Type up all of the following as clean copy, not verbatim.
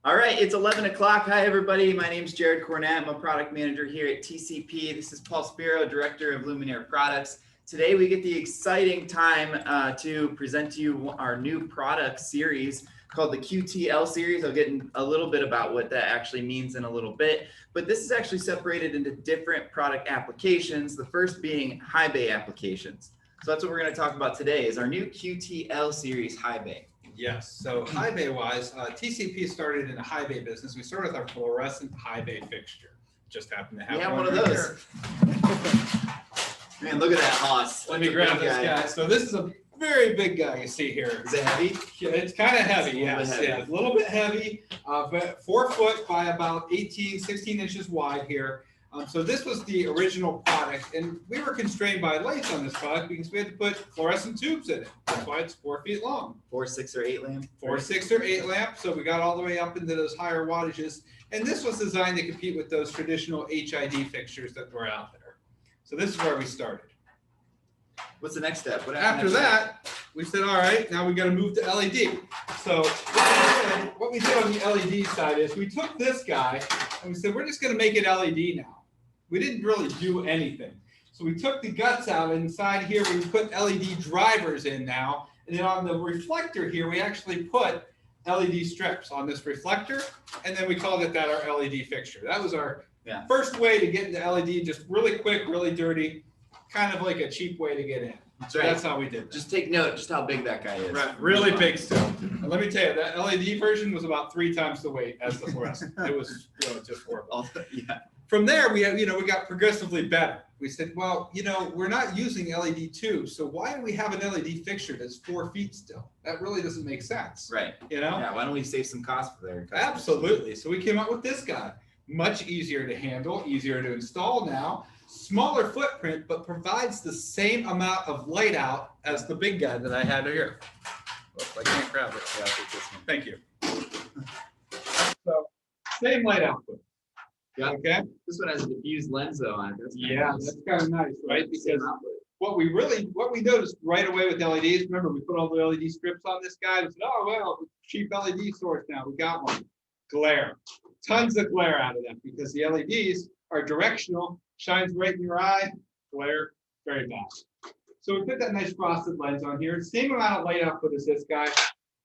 All right, it's 11 o'clock. Hi, everybody. My name is Jared Cornett. I'm a product manager here at TCP. This is Paul Spiro, director of Luminaire Products. Today, we get the exciting time to present to you our new product series called the QTL series. I'll get in a little bit about what that actually means in a little bit, but this is actually separated into different product applications, the first being high bay applications. So that's what we're going to talk about today is our new QTL series high bay. Yes, so high bay wise, TCP started in a high bay business. We started with our fluorescent high bay fixture. Just happened to have one of right those. Man, look at that hoss. Let me grab this guy. So this is a very big guy you see here. Is it heavy? It's kind of heavy, yes. Yeah, a little bit heavy, but 4 foot by about 16 inches wide here. So this was the original product, and we were constrained by length on this product because we had to put fluorescent tubes in it. That's why it's 4 feet long. 4, 6, or 8 lamp? 4, 6, or 8 lamp. So we got all the way up into those higher wattages. And this was designed to compete with those traditional HID fixtures that were out there. So this is where we started. What's the next step? After that, we said, all right, now we got to move to LED. So what we did on the LED side is we took this guy and we said, we're just going to make it LED now. We didn't really do anything. So we took the guts out, and inside here we put LED drivers in now. And then on the reflector here, we actually put LED strips on this reflector. And then we called it that our LED fixture. That was our first way to get into LED, just really quick, really dirty, kind of like a cheap way to get in. So that's how we did that. Just take note just how big that guy is. Right, really big still. And let me tell you, that LED version was about 3 times the weight as the fluorescent. It was just horrible. Yeah. From there, we got progressively better. We said, well, we're not using LED tubes, so why do we have an LED fixture that's 4 feet still? That really doesn't make sense. Right. Yeah, why don't we save some cost for their customers? Absolutely. So we came up with this guy. Much easier to handle, easier to install now. Smaller footprint, but provides the same amount of light out as the big guy that I had here. Oops, I can't grab it. Yeah, I'll take this one. Thank you. So, same light output. Yeah. Okay. This one has a diffused lens though on it. That's kind of nice, right? Because what we noticed right away with LEDs, remember we put all the LED strips on this guy. We said, oh well, cheap LED source now. We got one. Glare. Tons of glare out of that because the LEDs are directional. Shines right in your eye, glare, very bad. So we put that nice frosted lens on here. Same amount of light output as this guy,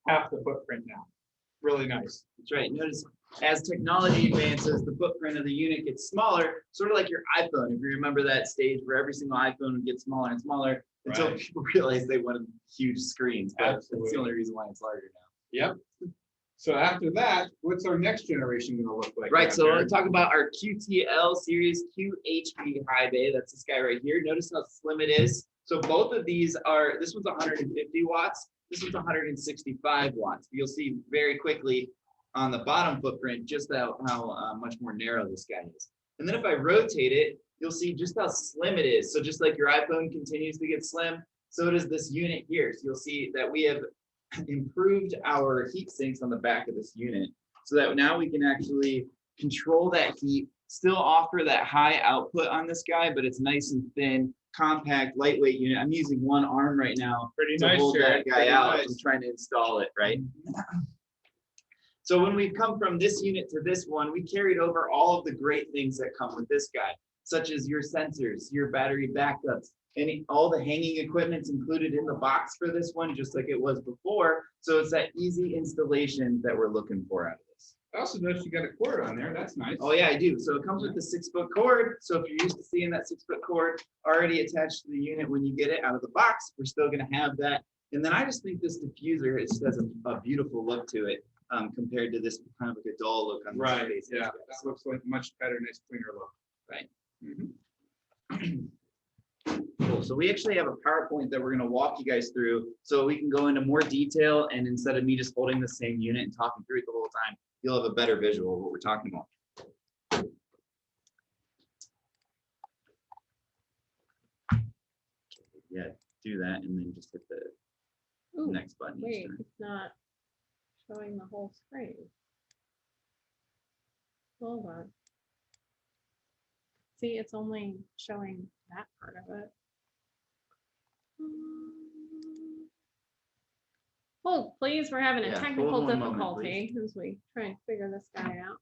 half the footprint now. Really nice. That's right. Notice as technology advances, the footprint of the unit gets smaller, sort of like your iPhone. If you remember that stage where every single iPhone would get smaller and smaller until people realized they wanted huge screens. But Absolutely. That's the only reason why it's larger now. Yep. So after that, what's our next generation going to look like? Right, so we'll talk about our QTL series QHB high bay. That's this guy right here. Notice how slim it is. So both of these are, this one's 150 watts. This one's 165 watts. You'll see very quickly on the bottom footprint just how much more narrow this guy is. And then if I rotate it, you'll see just how slim it is. So just like your iPhone continues to get slim, so does this unit here. So you'll see that we have improved our heat sinks on the back of this unit so that now we can actually control that heat, still offer that high output on this guy, but it's nice and thin, compact, lightweight unit. I'm using one arm right now to hold that guy out. I'm trying to install it, right? So when we come from this unit to this one, we carried over all of the great things that come with this guy, such as your sensors, your battery backups, all the hanging equipment's included in the box for this one, just like it was before. So it's that easy installation that we're looking for out of this. I also noticed you got a cord on there. That's nice. Oh yeah, I do. So it comes with the 6-foot cord. So if you're used to seeing that 6-foot cord already attached to the unit when you get it out of the box, we're still going to have that. And then I just think this diffuser just has a beautiful look to it compared to this kind of like a dull look on the face. Yeah, that looks like much better, nice cleaner look. Right. Cool. So we actually have a PowerPoint that we're going to walk you guys through so we can go into more detail, and instead of me just holding the same unit and talking through it the whole time, you'll have a better visual of what we're talking about. Yeah, do that and then just hit the next button. Wait, it's not showing the whole screen. Hold on. See, it's only showing that part of it. Hold, please, we're having a Yeah, hold technical one moment, difficulty as we try and figure this guy out.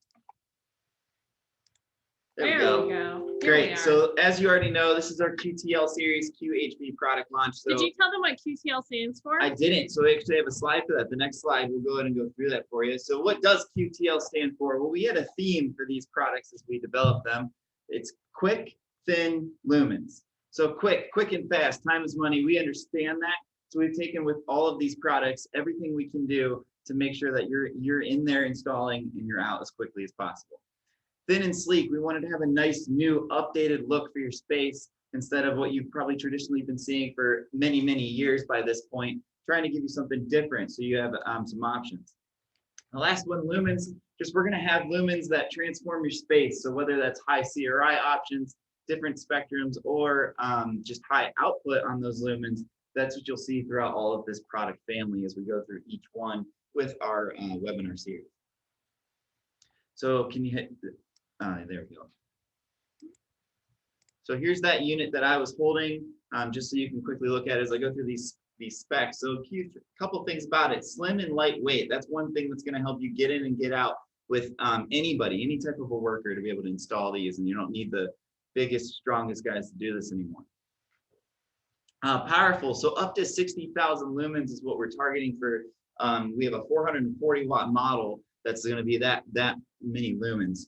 There we There go. we go. Here we Great. are. So as you already know, this is our QTL series QHB product launch. So Did you tell them what QTL stands for? I didn't. So we actually have a slide for that. The next slide, we'll go ahead and go through that for you. So what does QTL stand for? Well, we had a theme for these products as we developed them. It's quick, thin, lumens. So quick and fast, time is money. We understand that. So we've taken with all of these products, everything we can do to make sure that you're in there installing and you're out as quickly as possible. Thin and sleek, we wanted to have a nice new updated look for your space instead of what you've probably traditionally been seeing for many, many years by this point, trying to give you something different so you have some options. The last one, lumens, just we're gonna have lumens that transform your space. So whether that's high CRI options, different spectrums, or just high output on those lumens, that's what you'll see throughout all of this product family as we go through each one with our webinar series. So can you hit, there we go. So here's that unit that I was holding, just so you can quickly look at it as I go through these specs. So a couple things about it, slim and lightweight. That's one thing that's gonna help you get in and get out with anybody, any type of a worker to be able to install these, and you don't need the biggest, strongest guys to do this anymore. Powerful, so up to 60,000 lumens is what we're targeting for. We have a 440 watt model that's gonna be that many lumens.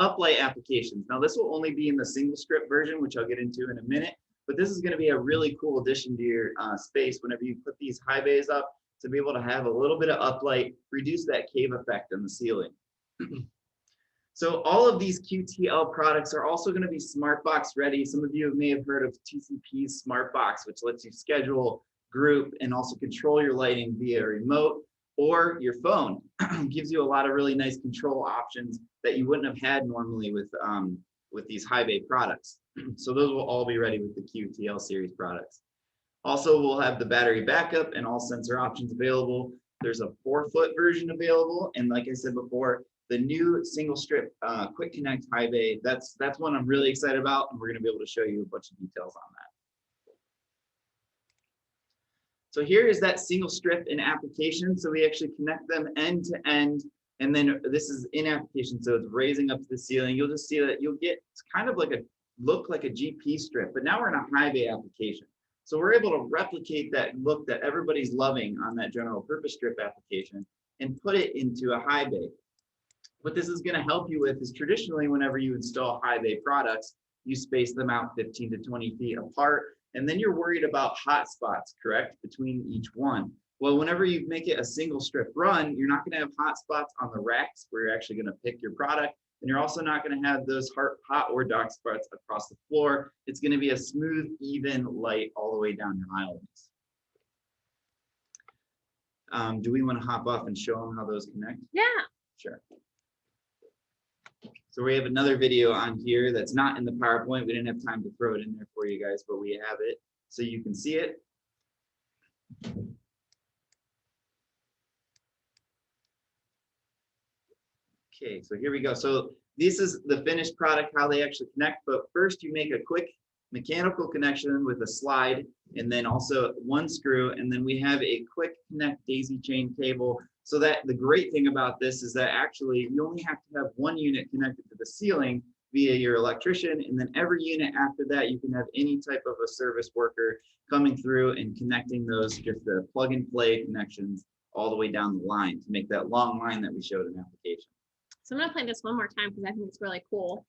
Uplight applications. Now this will only be in the single strip version, which I'll get into in a minute, but this is going to be a really cool addition to your space whenever you put these high bays up, to be able to have a little bit of uplight, reduce that cave effect on the ceiling. So all of these QTL products are also going to be smart box ready. Some of you may have heard of TCP's smart box, which lets you schedule, group, and also control your lighting via remote or your phone. Gives you a lot of really nice control options that you wouldn't have had normally with these high bay products. So those will all be ready with the QTL series products. Also, we'll have the battery backup and all sensor options available. There's a 4-foot version available, and like I said before, the new single strip quick connect high bay, that's one I'm really excited about, and we're going to be able to show you a bunch of details on that. So here is that single strip in application. So we actually connect them end to end, and then this is in application, so it's raising up to the ceiling. You'll just see that you'll get, it's kind of like a look like a GP strip, but now we're in a high bay application. So we're able to replicate that look that everybody's loving on that general purpose strip application and put it into a high bay. What this is going to help you with is traditionally whenever you install high bay products, you space them out 15 to 20 feet apart, and then you're worried about hot spots, correct, between each one. Well, whenever you make it a single strip run, you're not going to have hot spots on the racks where you're actually going to pick your product, and you're also not going to have those hot or dark spots across the floor. It's going to be a smooth, even light all the way down your islands. Do we want to hop off and show them how those connect? Yeah. Sure. So we have another video on here that's not in the PowerPoint. We didn't have time to throw it in there for you guys, but we have it so you can see it. Okay, so here we go. So this is the finished product, how they actually connect. But first you make a quick mechanical connection with a slide, and then also one screw, and then we have a quick connect daisy chain cable. So that the great thing about this is that actually you only have to have one unit connected to the ceiling via your electrician, and then every unit after that you can have any type of a service worker coming through and connecting those, just the plug and play connections all the way down the line to make that long line that we showed in application. So I'm going to play this one more time because I think it's really cool.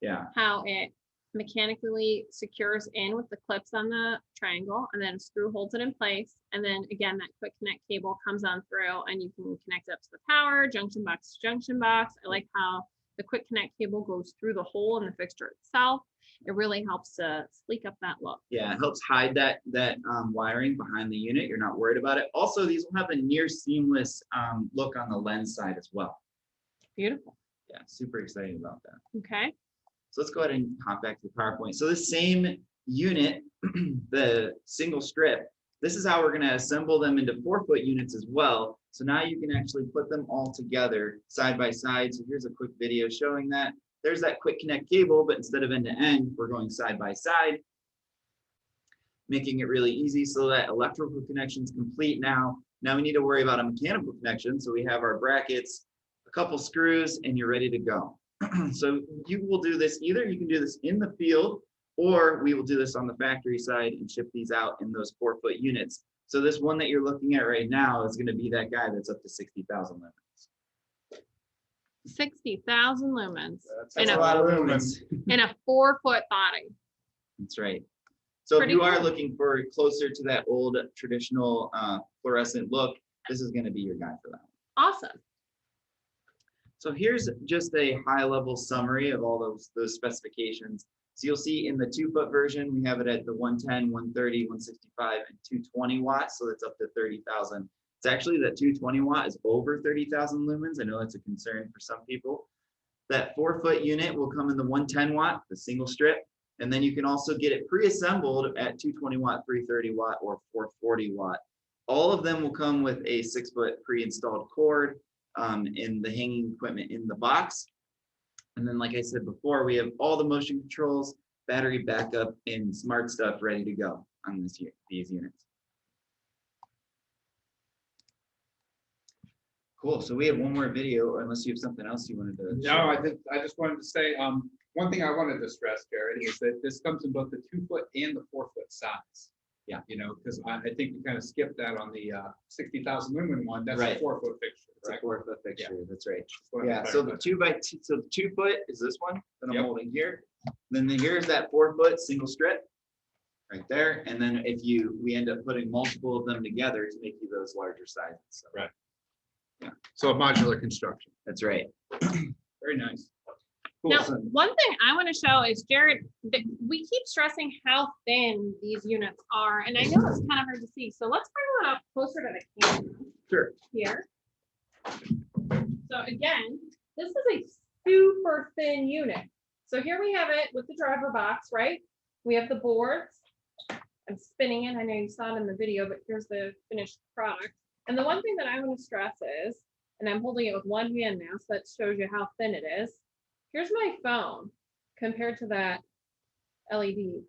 Yeah. How it mechanically secures in with the clips on the triangle, and then a screw holds it in place, and then again that quick connect cable comes on through and you can connect it up to the power junction box to junction box. I like how the quick connect cable goes through the hole in the fixture itself. It really helps to sleek up that look. Yeah, it helps hide that wiring behind the unit. You're not worried about it. Also, these will have a near seamless look on the lens side as well. Beautiful. Yeah, super excited about that. Okay. So let's go ahead and hop back to the PowerPoint. So the same unit, the single strip, this is how we're going to assemble them into 4-foot units as well. So now you can actually put them all together side by side. So here's a quick video showing that. There's that quick connect cable, but instead of end to end, we're going side by side, making it really easy so that electrical connection is complete now. Now we need to worry about a mechanical connection. So we have our brackets, a couple screws, and you're ready to go. So you will do this, either you can do this in the field, or we will do this on the factory side and ship these out in those 4-foot units. So this one that you're looking at right now is going to be that guy that's up to 60,000 lumens. 60,000 lumens That's a lot of lumens. in a 4-foot body. That's right. So if Pretty you are cool. looking for closer to that old traditional fluorescent look, this is going to be your guy for that one. Awesome. So here's just a high-level summary of all those specifications. So you'll see in the 2-foot version, we have it at the 110, 130, 165, and 220 watts. So that's up to 30,000. It's actually that 220 watt is over 30,000 lumens. I know that's a concern for some people. That 4-foot unit will come in the 110 watt, the single strip. And then you can also get it pre-assembled at 220 watt, 330 watt, or 440 watt. All of them will come with a 6-foot pre-installed cord in the hanging equipment in the box. And then, like I said before, we have all the motion controls, battery backup, and smart stuff ready to go on these units. Cool. So we have one more video, or unless you have something else you wanted to share. No, I just wanted to say, one thing I wanted to stress, Jared, is that this comes in both the 2-foot and the 4-foot size. Yeah. You know, because I think we kind of skipped that on the 60,000 lumen one. That's Right. a 4-foot fixture, It's a right? 4-foot fixture. Yeah. That's right. Just wanted to Yeah. So the clarify. 2x2, so the 2-foot is this one that I'm Yep. holding here. Then here's that 4-foot single strip right there. And then we end up putting multiple of them together to make you those larger sizes. So, Right. So a modular construction. that's right. Very nice. Cool. Now, So- one thing I want to show is, Jared, that we keep stressing how thin these units are, and I know it's kind of hard to see. So let's bring one up closer to the camera Sure. here. So again, this is a super thin unit. So here we have it with the driver box, right? We have the boards. I'm spinning it. I know you saw it in the video, but here's the finished product. And the one thing that I want to stress is, and I'm holding it with one hand now, so that shows you how thin it is. Here's my phone compared to that LED.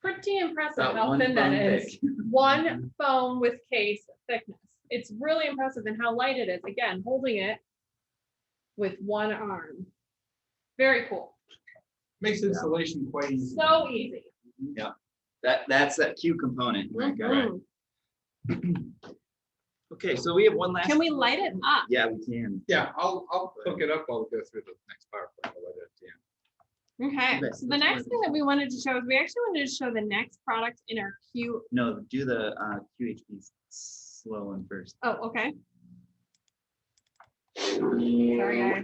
Pretty impressive About how one thin that phone is. thick. One phone with case thickness. It's really impressive, and how light it is. Again, holding it with one arm. Very cool. Makes installation quite easy. So easy. Yeah. That's that Q component. Right, Mhm. Okay, so we have one last. Can we light it up? Yeah, we can. Yeah, I'll hook it up while we go through the next PowerPoint. I'll let it, yeah. Okay, Okay, so the let's next go thing that we wanted to show is we actually wanted to show the next product in our Q. No, do the QHB slow one first. Oh, okay. Sorry, guys.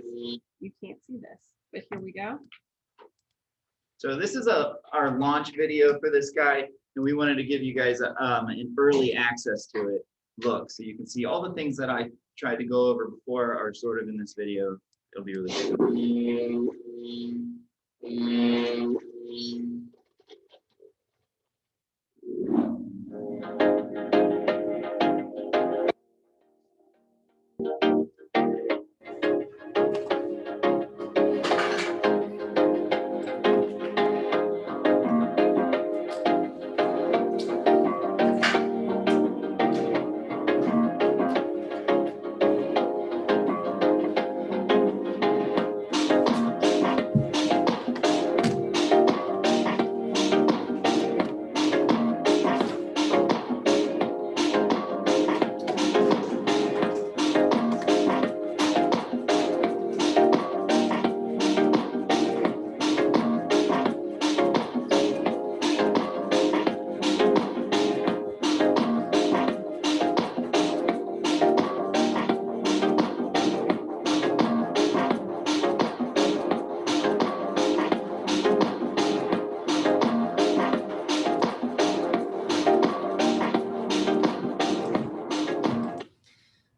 You can't see this, but here we go. So this is our launch video for this guy, and we wanted to give you guys an early access to it look, so you can see all the things that I tried to go over before are sort of in this video. It'll be really good.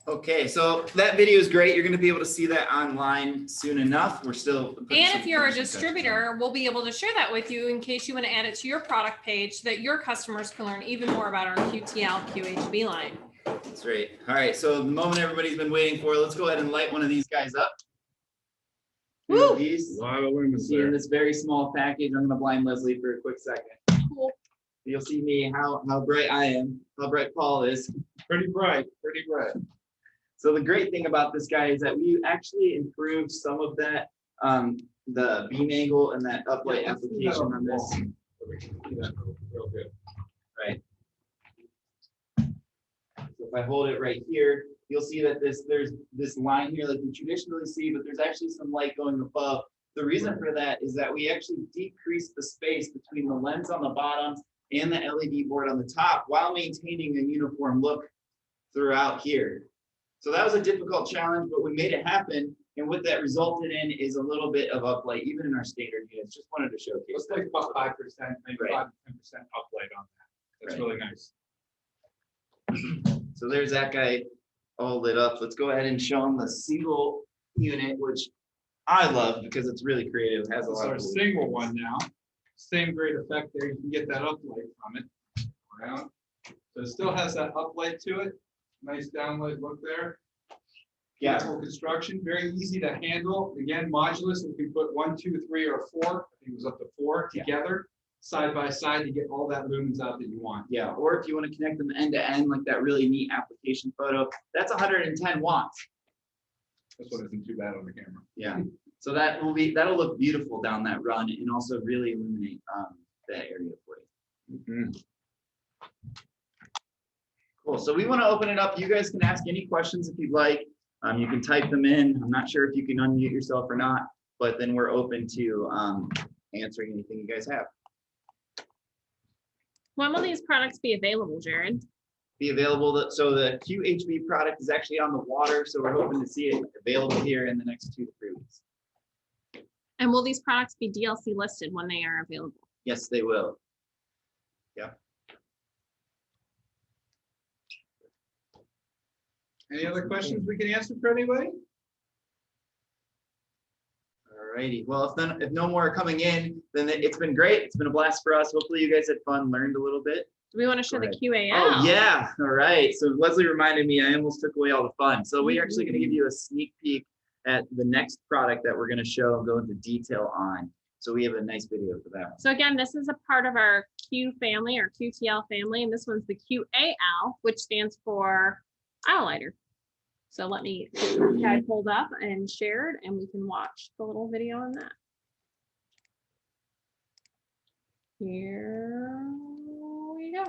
Okay, so that video is great. You're going to be able to see that online soon enough. We're still. putting And some if you're a finishing touches on it. distributor, we'll be able to share that with you in case you want to add it to your product page so that your customers can learn even more about our QTL QHB line. That's right. All right, so the moment everybody's been waiting for, let's go ahead and light one of these guys up. Woo! These, A lot of lumens see in there. this very small package. I'm going to blind Leslie for a quick second. Cool. You'll see me, how bright I am, how bright Paul is. Pretty bright, pretty bright. So the great thing about this guy is that we actually improved some of that, the beam angle and that uplight application on this. Real good. Right. So if I hold it right here, you'll see that there's this line here like we traditionally see, but there's actually some light going above. The reason for that is that we actually decreased the space between the lens on the bottom and the LED board on the top while maintaining a uniform look throughout here. So that was a difficult challenge, but we made it happen. And what that resulted in is a little bit of uplight, even in our standard units. Just wanted to showcase Let's that. take about 5%, maybe Right. 5 to 10% uplight on that. That's Right. really nice. So there's that guy all lit up. Let's go ahead and show them the single unit, which I love because it's really creative. It has a This is lot our of single one now. Same great effect there. You can get that uplight from it. Around. So it still has that uplight to it. Nice downlight look there. Yeah. Beautiful construction, very easy to handle. Again, modulus, we can put 1, 2, 3, or 4. I think it was up to 4 Yeah. together, side by side to get all that lumens out that you want. Yeah, or if you want to connect them end to end, like that really neat application photo, that's 110 watts. This one isn't too bad on the camera. Yeah, so that'll look beautiful down that run and also really illuminate that area for you. Cool. So we want to open it up. You guys can ask any questions if you'd like. You can type them in. I'm not sure if you can unmute yourself or not, but then we're open to answering anything you guys have. When will these products be available, Jared? Be available. So the QHB product is actually on the water, so we're hoping to see it available here in the next 2 to 3 weeks. And will these products be DLC listed when they are available? Yes, they will. Yeah. Any other questions we can answer for anybody? Alrighty. Well, if no more are coming in, then it's been great. It's been a blast for us. Hopefully you guys had fun, learned a little bit. Do we want to show the Right. QAL? Oh yeah. All right. So Leslie reminded me, I almost took away all the fun. So we're actually going to give you a sneak peek at the next product that we're going to show and go into detail on. So we have a nice video for that one. So again, this is a part of our Q family or QTL family, and this one's the QAL, which stands for aisle lighter. So let me get this guy pulled up and shared, and we can watch the little video on that. Here we go.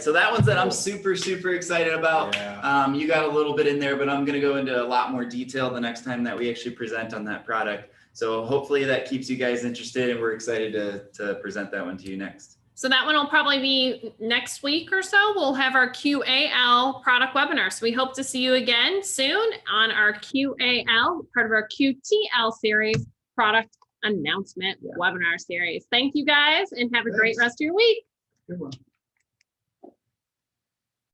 So that one's that I'm super excited about. Yeah. You got a little bit in there, but I'm going to go into a lot more detail the next time that we actually present on that product. So hopefully that keeps you guys interested, and we're excited to present that one to you next. So that one will probably be next week or so. We'll have our QAL product webinar. So we hope to see you again soon on our QAL, part of our QTL series product announcement webinar series. Thank you guys, and have a great rest of your week. Good one.